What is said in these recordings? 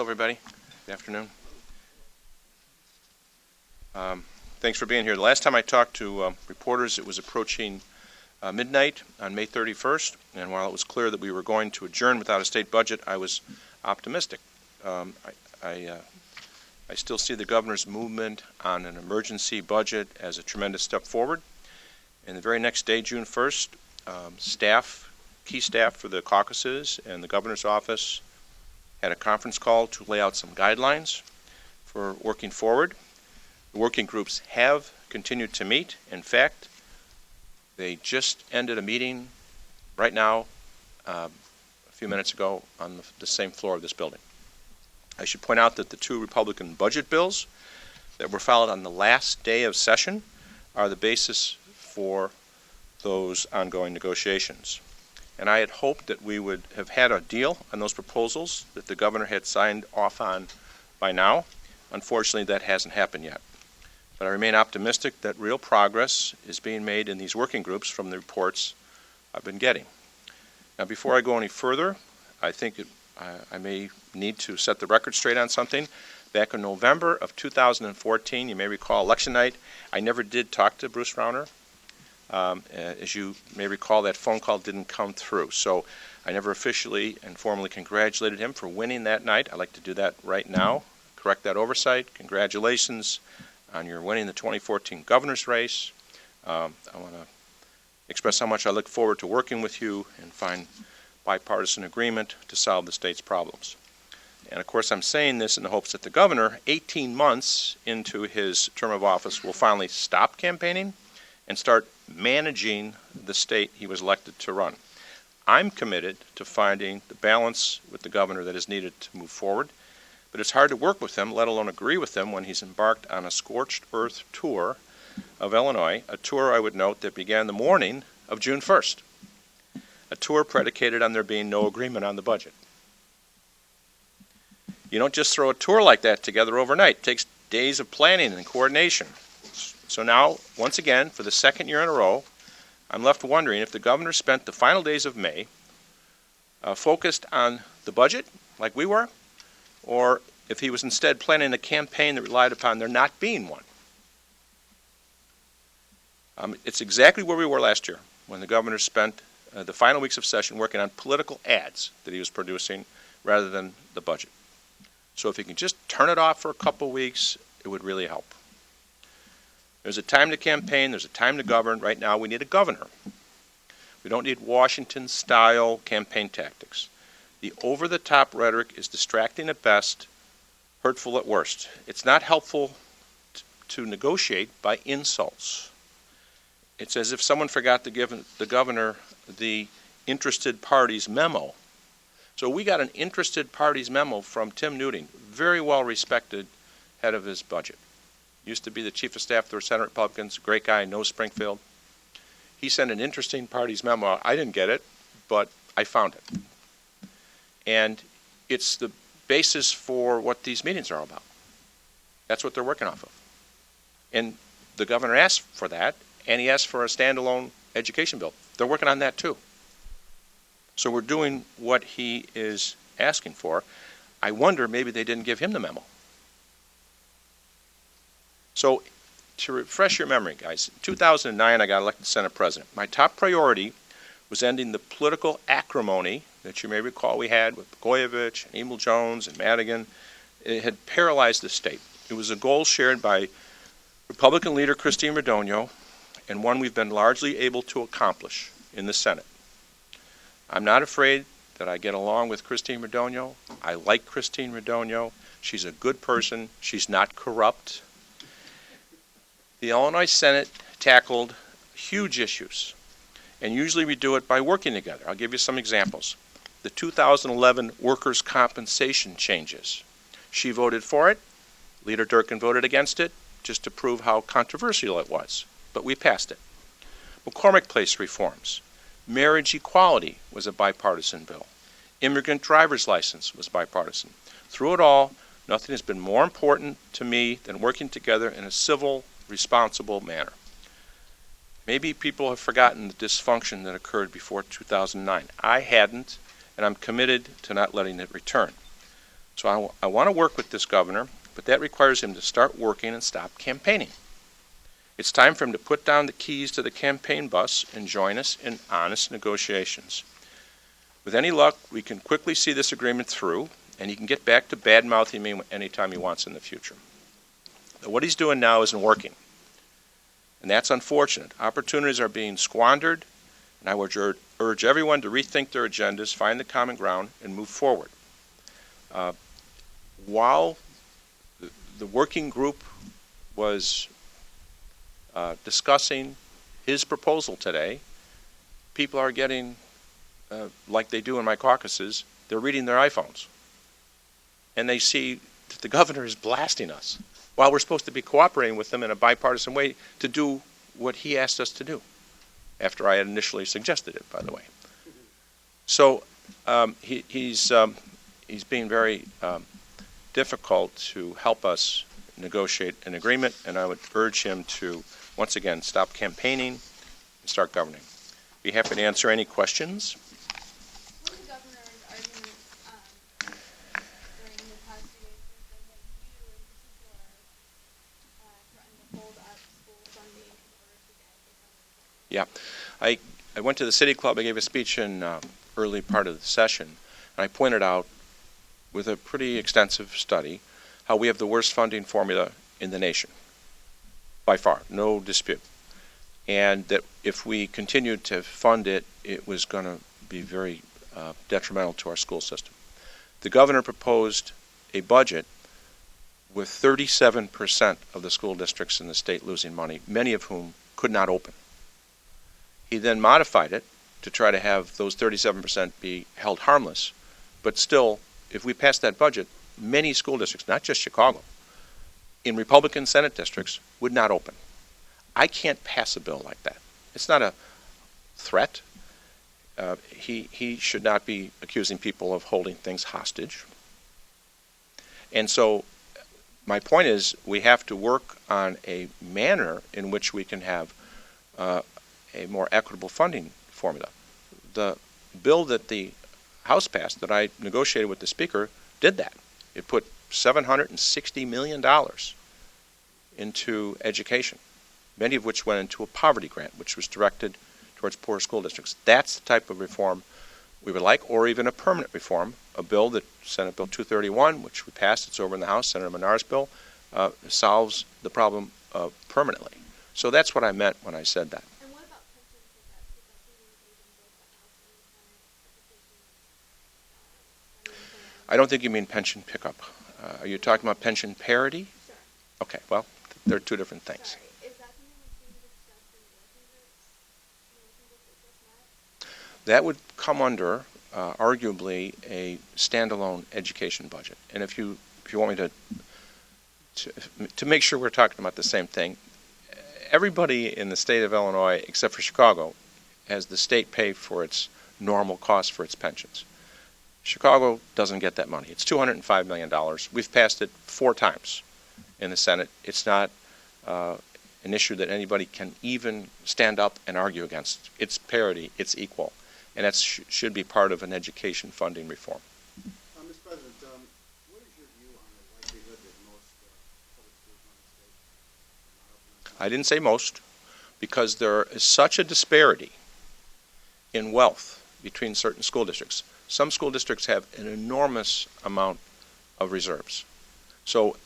Hello, everybody. Good afternoon. Thanks for being here. The last time I talked to reporters, it was approaching midnight on May 31st, and while it was clear that we were going to adjourn without a state budget, I was optimistic. I still see the governor's movement on an emergency budget as a tremendous step forward. And the very next day, June 1st, key staff for the caucuses and the governor's office had a conference call to lay out some guidelines for working forward. The working groups have continued to meet. In fact, they just ended a meeting right now, a few minutes ago, on the same floor of this building. I should point out that the two Republican budget bills that were filed on the last day of session are the basis for those ongoing negotiations. And I had hoped that we would have had a deal on those proposals that the governor had signed off on by now. Unfortunately, that hasn't happened yet. But I remain optimistic that real progress is being made in these working groups from the reports I've been getting. Now, before I go any further, I think I may need to set the record straight on something. Back in November of 2014, you may recall, election night, I never did talk to Bruce Rauner. As you may recall, that phone call didn't come through. So I never officially and formally congratulated him for winning that night. I'd like to do that right now, correct that oversight. Congratulations on your winning the 2014 governor's race. I want to express how much I look forward to working with you and find bipartisan agreement to solve the state's problems. And of course, I'm saying this in the hopes that the governor, 18 months into his term of office, will finally stop campaigning and start managing the state he was elected to run. I'm committed to finding the balance with the governor that is needed to move forward, but it's hard to work with him, let alone agree with him, when he's embarked on a scorched earth tour of Illinois, a tour, I would note, that began the morning of June 1st, a tour predicated on there being no agreement on the budget. You don't just throw a tour like that together overnight. It takes days of planning and coordination. So now, once again, for the second year in a row, I'm left wondering if the governor spent the final days of May focused on the budget, like we were, or if he was instead planning a campaign that relied upon there not being one. It's exactly where we were last year, when the governor spent the final weeks of session working on political ads that he was producing rather than the budget. So if he can just turn it off for a couple weeks, it would really help. There's a time to campaign, there's a time to govern. Right now we need a governor. We don't need Washington-style campaign tactics. The over-the-top rhetoric is distracting at best, hurtful at worst. It's not helpful to negotiate by insults. It's as if someone forgot to give the governor the interested parties memo. So we got an interested parties memo from Tim Newting, very well-respected head of his budget. Used to be the chief of staff for the Senate Republicans, great guy, knows Springfield. He sent an interesting parties memo. I didn't get it, but I found it. And it's the basis for what these meetings are all about. That's what they're working off of. And the governor asked for that, and he asked for a standalone education bill. They're working on that too. So we're doing what he is asking for. I wonder maybe they didn't give him the memo. So to refresh your memory, guys, in 2009 I got elected Senate President. My top priority was ending the political acrimony that you may recall we had with Blagojevich and Emil Jones and Madigan. It had paralyzed the state. It was a goal shared by Republican leader Christine Radogno, and one we've been largely able to accomplish in the Senate. I'm not afraid that I get along with Christine Radogno. I like Christine Radogno. She's a good person. She's not corrupt. The Illinois Senate tackled huge issues, and usually we do it by working together. I'll give you some examples. The 2011 workers' compensation changes. She voted for it. Leader Durkin voted against it, just to prove how controversial it was. But we passed it. McCormick Place reforms. Marriage equality was a bipartisan bill. Immigrant driver's license was bipartisan. Through it all, nothing has been more important to me than working together in a civil, responsible manner. Maybe people have forgotten the dysfunction that occurred before 2009. I hadn't, and I'm committed to not letting it return. So I want to work with this governor, but that requires him to start working and stop campaigning. It's time for him to put down the keys to the campaign bus and join us in honest negotiations. With any luck, we can quickly see this agreement through, and he can get back to bad-mouthing me anytime he wants in the future. But what he's doing now isn't working, and that's unfortunate. Opportunities are being squandered, and I would urge everyone to rethink their agendas, find the common ground, and move forward. While the working group was discussing his proposal today, people are getting, like they do in my caucuses, they're reading their iPhones. And they see that the governor is blasting us while we're supposed to be cooperating with him in a bipartisan way to do what he asked us to do, after I had initially suggested it, by the way. So he's being very difficult to help us negotiate an agreement, and I would urge him to, once again, stop campaigning and start governing. Be happy to answer any questions. One of the governor's arguments during the past few days was that you, in particular, threatened to hold up school funding in order to get the funding. Yeah. I went to the City Club. I gave a speech in early part of the session, and I pointed out, with a pretty extensive study, how we have the worst funding formula in the nation, by far, no dispute. And that if we continued to fund it, it was going to be very detrimental to our school system. The governor proposed a budget with 37% of the school districts in the state losing money, many of whom could not open. He then modified it to try to have those 37% be held harmless, but still, if we passed that budget, many school districts, not just Chicago, in Republican Senate districts would not open. I can't pass a bill like that. It's not a threat. He should not be accusing people of holding things hostage. And so my point is we have to work on a manner in which we can have a more equitable funding formula. The bill that the House passed that I negotiated with the Speaker did that. It put $760 million into education, many of which went into a poverty grant, which was directed towards poor school districts. That's the type of reform we would like, or even a permanent reform. A bill that, Senate Bill 231, which we passed, it's over in the House, Senator Menard's bill, solves the problem permanently. So that's what I meant when I said that. And what about pension pickups? I don't think you mean pension pickup. Are you talking about pension parity? Sure. Okay, well, they're two different things. Sorry. Is that something that's being discussed in working groups? That would come under, arguably, a standalone education budget. And if you want me to make sure we're talking about the same thing, everybody in the state of Illinois, except for Chicago, has the state pay for its normal cost for its pensions. Chicago doesn't get that money. It's $205 million. We've passed it 4 times in the Senate. It's not an issue that anybody can even stand up and argue against. It's parity. It's equal. And that should be part of an education funding reform. Mr. President, what is your view on the likelihood that most public schools in the state? I didn't say most, because there is such a disparity in wealth between certain school districts. Some school districts have an enormous amount of reserves. So,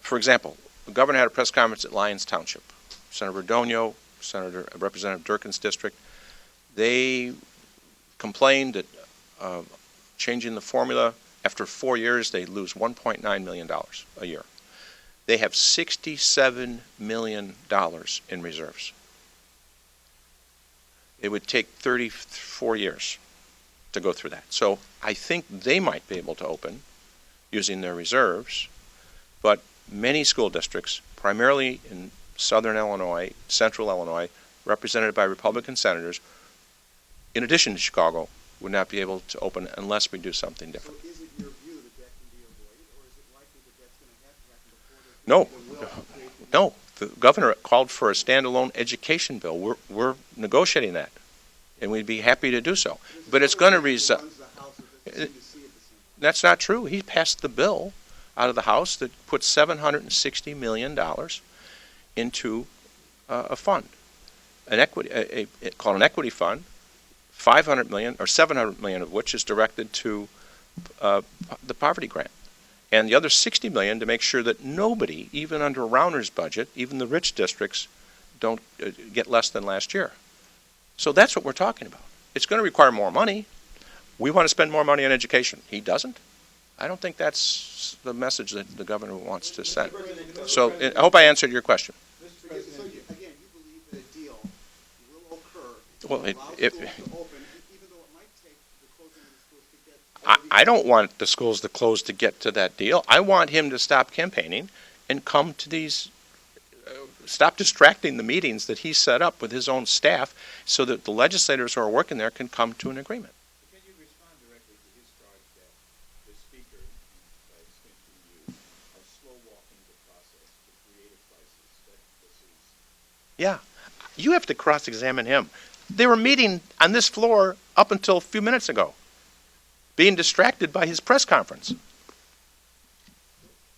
for example, the governor had a press conference at Lyons Township. Senator Verdonio, Representative Durkin's district, they complained that changing the formula, after 4 years, they lose $1.9 million a year. They have $67 million in reserves. It would take 34 years to go through that. So I think they might be able to open using their reserves, but many school districts, primarily in southern Illinois, central Illinois, represented by Republican senators, in addition to Chicago, would not be able to open unless we do something different. So is it your view that that can be avoided, or is it likely that that's going to have to happen before the No. The governor called for a standalone education bill. We're negotiating that, and we'd be happy to do so. But it's going to result. That's not true. He passed the bill out of the House that put $760 million into a fund, an equity, called an equity fund, 500 million or 700 million of which is directed to the poverty grant, and the other 60 million to make sure that nobody, even under Rauner's budget, even the rich districts, don't get less than last year. So that's what we're talking about. It's going to require more money. We want to spend more money on education. He doesn't. I don't think that's the message that the governor wants to send. So I hope I answered your question. Mr. President, so again, you believe that a deal will occur Well, to allow schools to open, even though it might take the closing of the schools to get... I don't want the schools to close to get to that deal. I want him to stop campaigning and come to these, stop distracting the meetings that he set up with his own staff so that the legislators who are working there can come to an agreement. Can you respond directly to his charge that the speaker, explained to you, are slow walking the process to create a crisis that this is? Yeah. You have to cross-examine him. They were meeting on this floor up until a few minutes ago, being distracted by his press conference.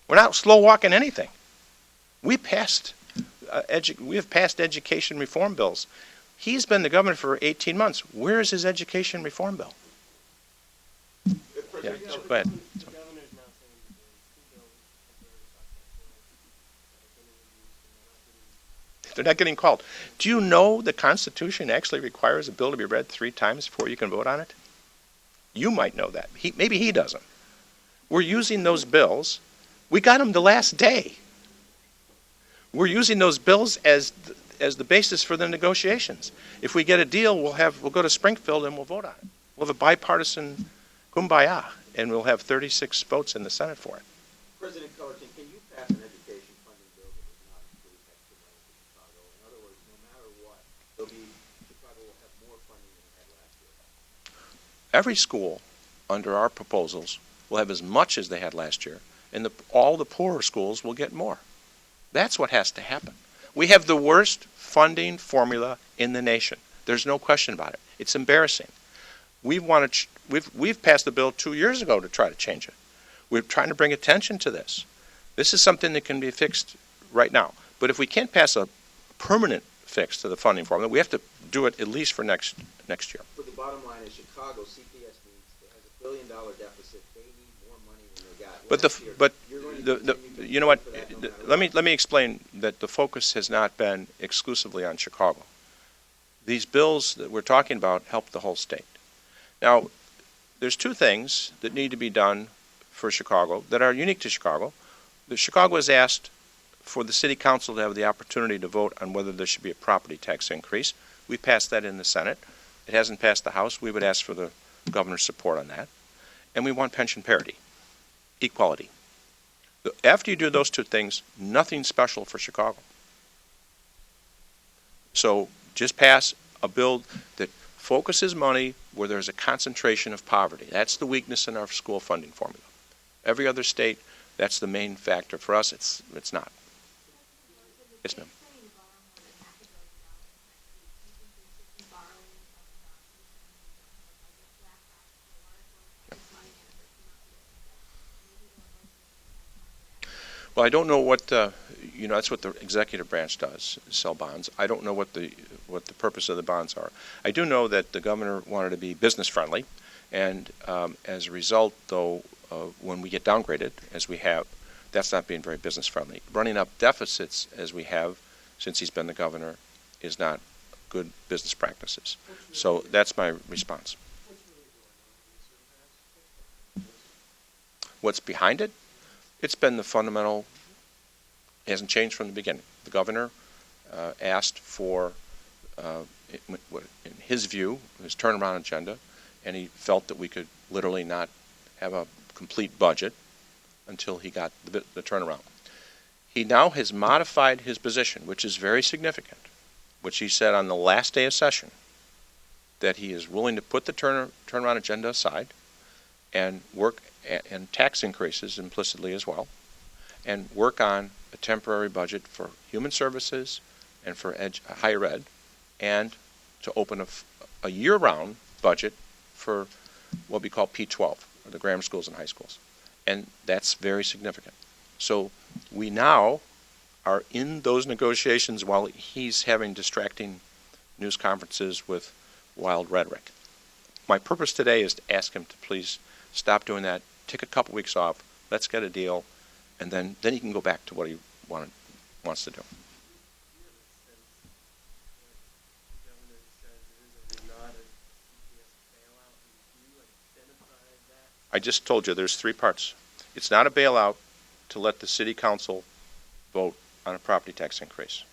We're not slow-walking anything. We have passed education reform bills. He's been the governor for 18 months. Where is his education reform bill? Yeah, go ahead. They're not getting called. Do you know the Constitution actually requires a bill to be read 3 times before you can vote on it? You might know that. Maybe he doesn't. We're using those bills. We got them the last day. We're using those bills as the basis for the negotiations. If we get a deal, we'll go to Springfield and we'll vote on it. We'll have a bipartisan kumbaya, and we'll have 36 votes in the Senate for it. President Cullerton, can you pass an education funding bill that does not include extra money for Chicago? In other words, no matter what, Chicago will have more funding than it had last year. Every school under our proposals will have as much as they had last year, and all the poorer schools will get more. That's what has to happen. We have the worst funding formula in the nation. There's no question about it. It's embarrassing. We've passed the bill 2 years ago to try to change it. We're trying to bring attention to this. This is something that can be fixed right now. But if we can't pass a permanent fix to the funding formula, we have to do it at least for next year. But the bottom line is Chicago CPS has $1 billion deficit. They need more money than they got. You know what? Let me explain that the focus has not been exclusively on Chicago. These bills that we're talking about help the whole state. Now, there's 2 things that need to be done for Chicago that are unique to Chicago. Chicago has asked for the city council to have the opportunity to vote on whether there should be a property tax increase. We passed that in the Senate. It hasn't passed the House. We would ask for the governor's support on that. And we want pension parity, equality. After you do those 2 things, nothing special for Chicago. So just pass a bill that focuses money where there's a concentration of poverty. That's the weakness in our school funding formula. Every other state, that's the main factor. For us, it's not. Yes, ma'am. Well, I don't know what that's what the executive branch does, sell bonds. I don't know what the purpose of the bonds are. I do know that the governor wanted to be business friendly, and as a result, though, when we get downgraded, as we have, that's not being very business friendly. Running up deficits, as we have since he's been the governor, is not good business practices. So that's my response. What's behind it? It's been the fundamental, it hasn't changed from the beginning. The governor asked for, in his view, his turnaround agenda, and he felt that we could literally not have a complete budget until he got the turnaround. He now has modified his position, which is very significant, which he said on the last day of session, that he is willing to put the turnaround agenda aside and work and tax increases implicitly as well, and work on a temporary budget for human services and for higher ed, and to open a year-round budget for what we call P12, the grammar schools and high schools. And that's very significant. So we now are in those negotiations while he's having distracting news conferences with wild rhetoric. My purpose today is to ask him to please stop doing that, take a couple weeks off, let's get a deal, and then he can go back to what he wants to do. I just told you there's three parts. It's not a bailout to let the city council vote on a property tax increase.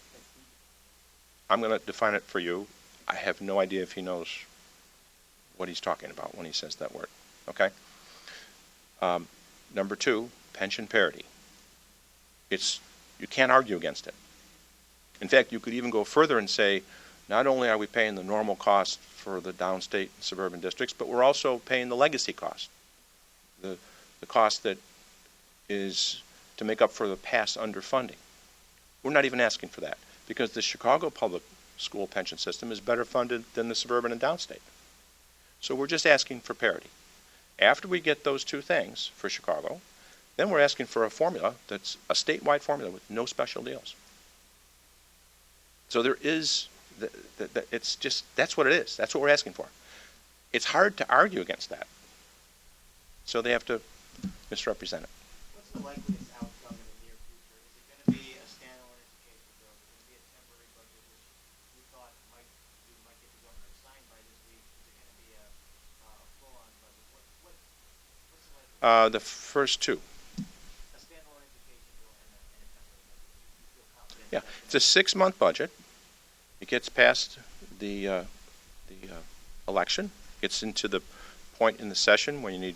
I'm going to define it for you. I have no idea if he knows what he's talking about when he says that word. Okay? Number two, pension parity. You can't argue against it. In fact, you could even go further and say, not only are we paying the normal cost for the downstate and suburban districts, but we're also paying the legacy cost. The cost that is to make up for the past underfunding. We're not even asking for that because the Chicago public school pension system is better funded than the suburban and downstate. So we're just asking for parity. After we get those two things for Chicago, then we're asking for a formula that's a statewide formula with no special deals. So there is, it's just, that's what it is. That's what we're asking for. It's hard to argue against that. So they have to misrepresent it. What's the likeliest outcome in the near future? Is it going to be a standalone education bill? Is it going to be a temporary budget, which we thought we might get the governor signed by this week? Is it going to be a full-on budget? What's the likelihood? The first two. A standalone education bill and a temporary budget. You feel confident? Yeah, it's a 6-month budget. It gets past the election, gets into the point in the session where you need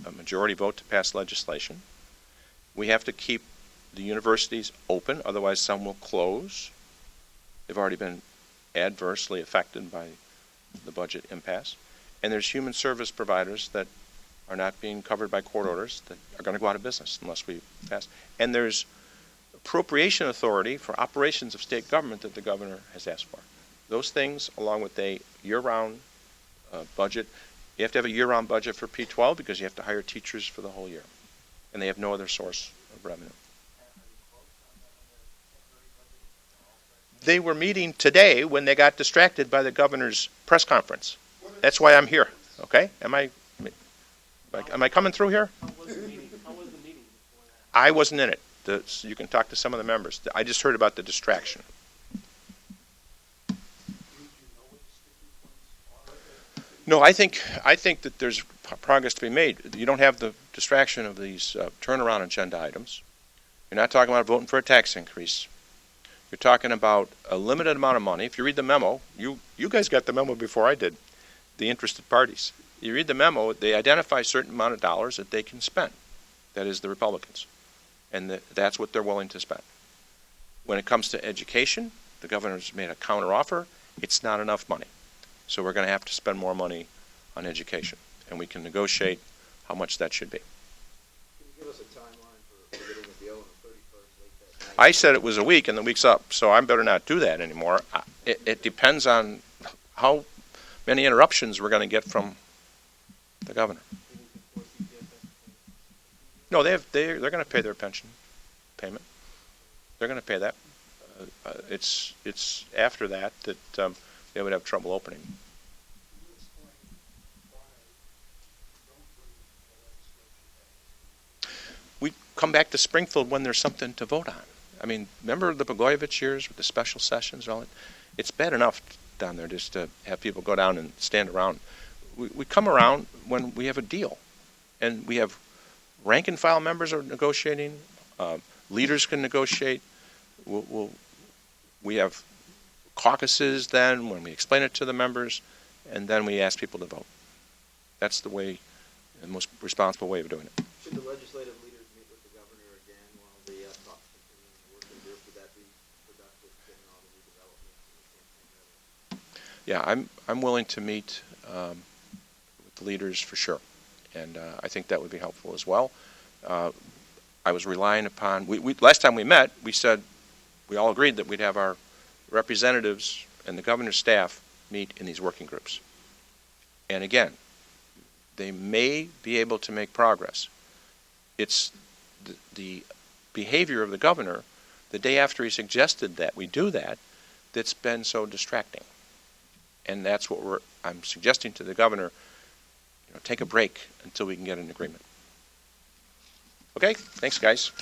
a majority vote to pass legislation. We have to keep the universities open, otherwise some will close. They've already been adversely affected by the budget impasse. And there's human service providers that are not being covered by court orders that are going to go out of business unless we pass. And there's appropriation authority for operations of state government that the governor has asked for. Those things, along with a year-round budget. You have to have a year-round budget for P-12 because you have to hire teachers for the whole year. And they have no other source of revenue. They were meeting today when they got distracted by the governor's press conference. That's why I'm here. Okay? Am I coming through here? How was the meeting before that? I wasn't in it. You can talk to some of the members. I just heard about the distraction. No, I think that there's progress to be made. You don't have the distraction of these turnaround agenda items. You're not talking about voting for a tax increase. You're talking about a limited amount of money. If you read the memo, you guys got the memo before I did, the interested parties. You read the memo, they identify a certain amount of dollars that they can spend. That is the Republicans. And that's what they're willing to spend. When it comes to education, the governor's made a counteroffer. It's not enough money. So we're going to have to spend more money on education. And we can negotiate how much that should be. Can you give us a timeline for getting the deal on the 31st, late that night? I said it was a week and the week's up, so I better not do that anymore. It depends on how many interruptions we're going to get from the governor. No, they're going to pay their pension payment. They're going to pay that. It's after that they would have trouble opening. We come back to Springfield when there's something to vote on. I mean, remember the Blagojevich years with the special sessions and all that? It's bad enough down there just to have people go down and stand around. We come around when we have a deal. And we have rank and file members are negotiating. Leaders can negotiate. We have caucuses then when we explain it to the members, and then we ask people to vote. That's the way, the most responsible way of doing it. Should the legislative leaders meet with the governor again while the talks continue in the working group? Would that be productive given all the new developments in the campaign? Yeah, I'm willing to meet with the leaders for sure, and I think that would be helpful as well. I was relying upon, last time we met, we said, we all agreed that we'd have our representatives and the governor's staff meet in these working groups. And again, they may be able to make progress. It's the behavior of the governor the day after he suggested that we do that that's been so distracting. And that's what I'm suggesting to the governor, take a break until we can get an agreement. Okay, thanks guys.